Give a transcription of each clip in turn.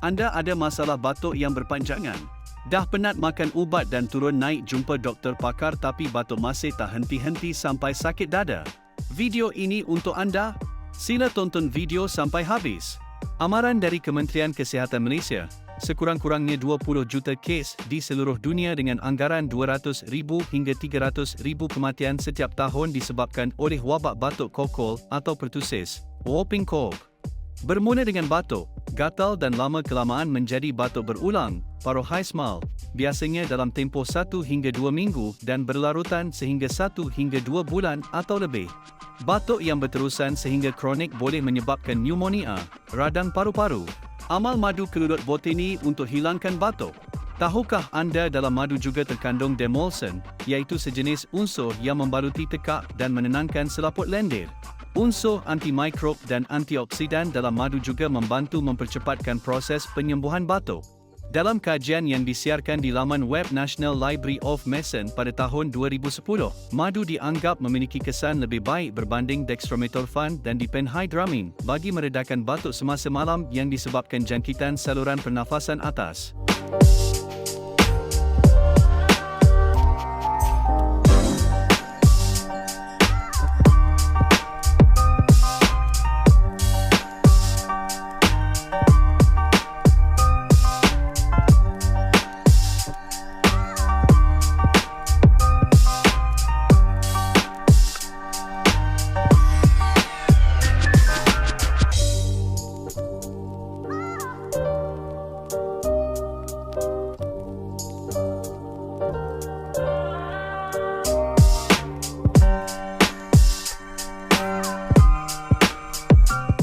Anda ada masalah batuk yang berpanjangan? Dah penat makan ubat dan turun naik jumpa doktor pakar tapi batuk masih tak henti-henti sampai sakit dada? Video ini untuk anda. Sila tonton video sampai habis. Amaran dari Kementerian Kesihatan Malaysia, sekurang-kurangnya 20 juta kes di seluruh dunia dengan anggaran 200,000 hingga 300,000 kematian setiap tahun disebabkan oleh wabak batuk kokol atau pertusis, whooping cough. Bermula dengan batuk, gatal dan lama-kelamaan menjadi batuk berulang, paroxysmal, biasanya dalam tempoh 1 hingga 2 minggu dan berlarutan sehingga 1 hingga 2 bulan atau lebih. Batuk yang berterusan sehingga kronik boleh menyebabkan pneumonia, radang paru-paru. Amal madu kelulut botani untuk hilangkan batuk. Tahukah anda dalam madu juga terkandung demolson, iaitu sejenis unsur yang membaluti tekak dan menenangkan selaput lendir. Unsur antimikrob dan antioksidan dalam madu juga membantu mempercepatkan proses penyembuhan batuk. Dalam kajian yang disiarkan di laman web National Library of Medicine pada tahun 2010, madu dianggap memiliki kesan lebih baik berbanding dextromethorphan dan diphenhydramine bagi meredakan batuk semasa malam yang disebabkan jangkitan saluran pernafasan atas.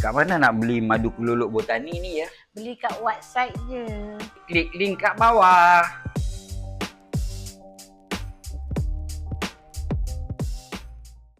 Kat mana nak beli madu keluluk botani ni ya? Beli kat website je. Klik link kat bawah.